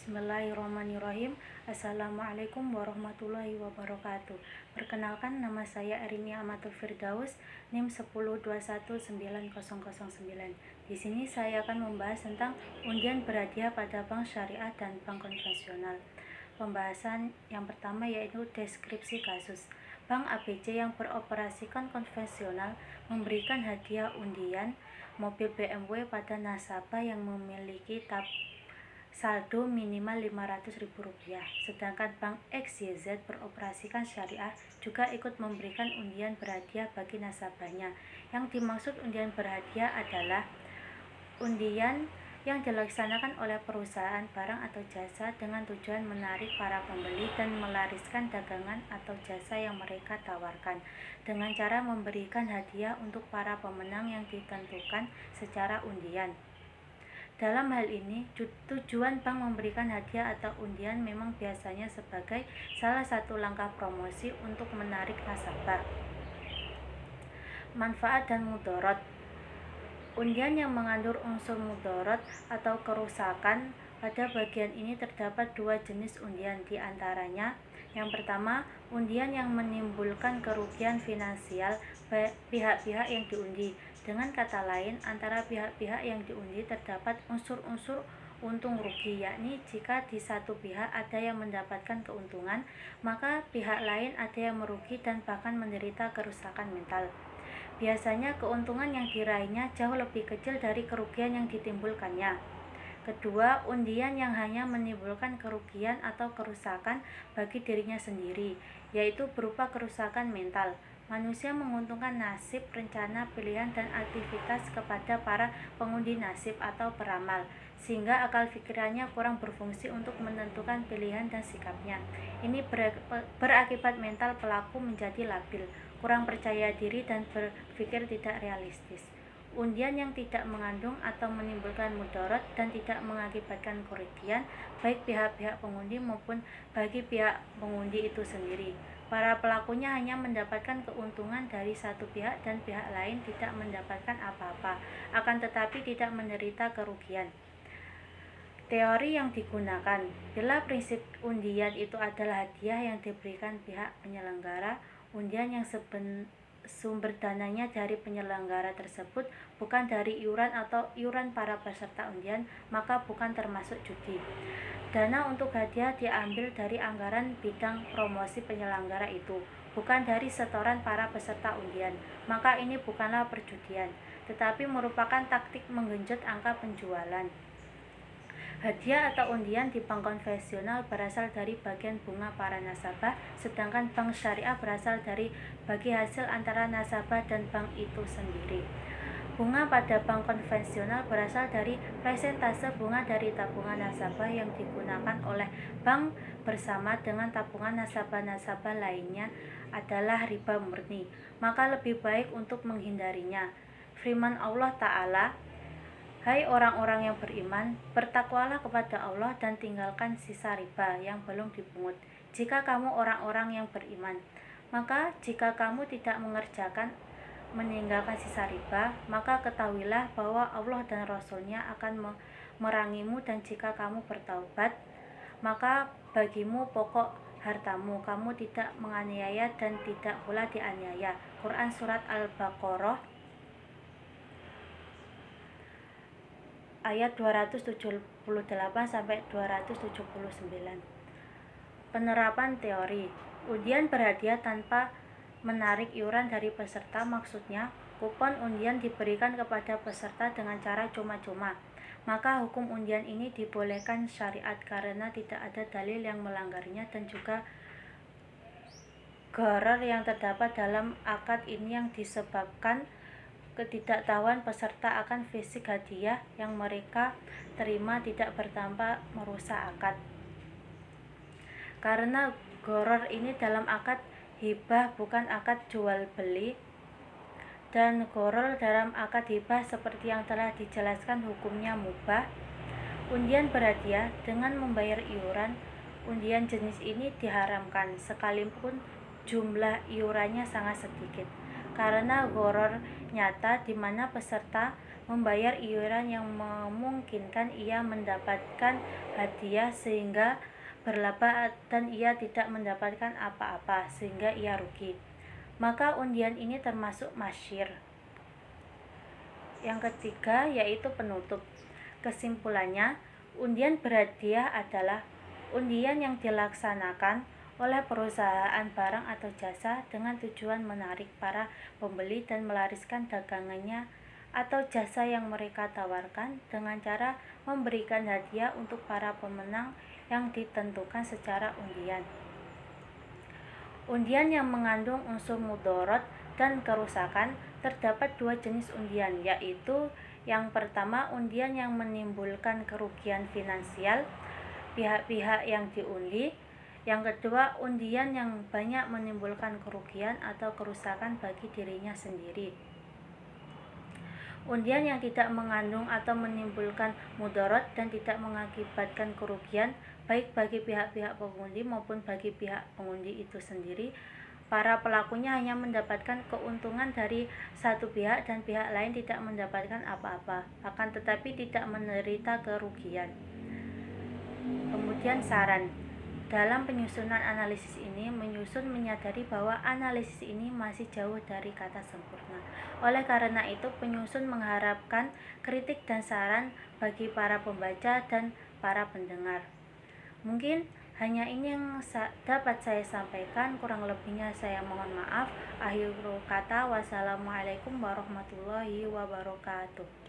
Bismillahirrahmanirrahim. Assalamualaikum warahmatullahi wabarakatuh. Perkenalkan, nama saya Erini Amatul Firdaus, NIM 102190009. Di sini saya akan membahas tentang undian berhadiah pada bank syariah dan bank konvensional. Pembahasan yang pertama yaitu deskripsi kasus. Bank ABC yang beroperasikan konvensional memberikan hadiah undian mobil BMW pada nasabah yang memiliki saldo minimal Rp500.000. Sedangkan Bank XYZ beroperasikan syariah juga ikut memberikan undian berhadiah bagi nasabahnya. Yang dimaksud undian berhadiah adalah undian yang dilaksanakan oleh perusahaan barang atau jasa dengan tujuan menarik para pembeli dan melariskan dagangan atau jasa yang mereka tawarkan dengan cara memberikan hadiah untuk para pemenang yang ditentukan secara undian. Dalam hal ini, tujuan bank memberikan hadiah atau undian memang biasanya sebagai salah satu langkah promosi untuk menarik nasabah. Manfaat dan mudarat. Undian yang mengandung unsur mudarat atau kerusakan. Pada bagian ini terdapat dua jenis undian, di antaranya yang pertama, undian yang menimbulkan kerugian finansial pihak-pihak yang diundi. Dengan kata lain, antara pihak-pihak yang diundi terdapat unsur-unsur untung rugi, yakni jika di satu pihak ada yang mendapatkan keuntungan, maka pihak lain ada yang merugi dan bahkan menderita kerusakan mental. Biasanya keuntungan yang diraihnya jauh lebih kecil dari kerugian yang ditimbulkannya. Kedua, undian yang hanya menimbulkan kerugian atau kerusakan bagi dirinya sendiri, yaitu berupa kerusakan mental. Manusia menguntungkan nasib, rencana, pilihan, dan aktivitas kepada para pengundi nasib atau peramal, sehingga akal pikirannya kurang berfungsi untuk menentukan pilihan dan sikapnya. Ini berakibat mental pelaku menjadi labil, kurang percaya diri, dan berpikir tidak realistis. Undian yang tidak mengandung atau menimbulkan mudarat dan tidak mengakibatkan kerugian baik pihak-pihak pengundi maupun bagi pihak pengundi itu sendiri. Para pelakunya hanya mendapatkan keuntungan dari satu pihak dan pihak lain tidak mendapatkan apa-apa, akan tetapi tidak menderita kerugian. Teori yang digunakan. Bila prinsip undian itu adalah hadiah yang diberikan pihak penyelenggara, undian yang sumber dananya dari penyelenggara tersebut bukan dari iuran atau iuran para peserta undian, maka bukan termasuk judi. Dana untuk hadiah diambil dari anggaran bidang promosi penyelenggara itu, bukan dari setoran para peserta undian, maka ini bukanlah perjudian, tetapi merupakan taktik menggenjot angka penjualan. Hadiah atau undian di bank konvensional berasal dari bagian bunga para nasabah, sedangkan bank syariah berasal dari bagi hasil antara nasabah dan bank itu sendiri. Bunga pada bank konvensional berasal dari persentase bunga dari tabungan nasabah yang digunakan oleh bank bersama dengan tabungan nasabah-nasabah lainnya adalah riba murni, maka lebih baik untuk menghindarinya. Firman Allah Ta'ala, "Hai orang-orang yang beriman, bertakwalah kepada Allah dan tinggalkan sisa riba yang belum dipungut, jika kamu orang-orang yang beriman. Maka jika kamu tidak meninggalkan sisa riba, maka ketahuilah bahwa Allah dan Rasul-Nya akan memerangimu, dan jika kamu bertaubat, maka bagimu pokok hartamu, kamu tidak menganiaya dan tidak pula dianiaya." Quran Surat Al-Baqarah ayat 278-279. Penerapan teori. Undian berhadiah tanpa menarik iuran dari peserta, maksudnya kupon undian diberikan kepada peserta dengan cara cuma-cuma. Maka hukum undian ini dibolehkan syariat karena tidak ada dalil yang melanggarnya, dan juga gharar yang terdapat dalam akad ini yang disebabkan ketidaktahuan peserta akan fisik hadiah yang mereka terima tidak bertambah merusak akad. Karena gharar ini dalam akad hibah bukan akad jual beli, dan gharar dalam akad hibah seperti yang telah dijelaskan hukumnya mubah. Undian berhadiah dengan membayar iuran. Undian jenis ini diharamkan sekalipun jumlah iurannya sangat sedikit, karena gharar nyata di mana peserta membayar iuran yang memungkinkan ia mendapatkan hadiah sehingga berlaba dan ia tidak mendapatkan apa-apa sehingga ia rugi. Maka undian ini termasuk masyir. Yang ketiga yaitu penutup. Kesimpulannya, undian berhadiah adalah undian yang dilaksanakan oleh perusahaan barang atau jasa dengan tujuan menarik para pembeli dan melariskan dagangannya atau jasa yang mereka tawarkan dengan cara memberikan hadiah untuk para pemenang yang ditentukan secara undian. Undian yang mengandung unsur mudorot dan kerusakan terdapat dua jenis undian, yaitu yang pertama undian yang menimbulkan kerugian finansial pihak-pihak yang diundi. Yang kedua, undian yang banyak menimbulkan kerugian atau kerusakan bagi dirinya sendiri. Undian yang tidak mengandung atau menimbulkan mudarat dan tidak mengakibatkan kerugian baik bagi pihak-pihak pengundi maupun bagi pihak pengundi itu sendiri. Para pelakunya hanya mendapatkan keuntungan dari satu pihak dan pihak lain tidak mendapatkan apa-apa, akan tetapi tidak menderita kerugian. Kemudian saran. Dalam penyusunan analisis ini, menyusun menyadari bahwa analisis ini masih jauh dari kata sempurna. Oleh karena itu, penyusun mengharapkan kritik dan saran bagi para pembaca dan para pendengar. Mungkin hanya ini yang dapat saya sampaikan, kurang lebihnya saya mohon maaf. Akhirul kata, wassalamualaikum warahmatullahi wabarakatuh.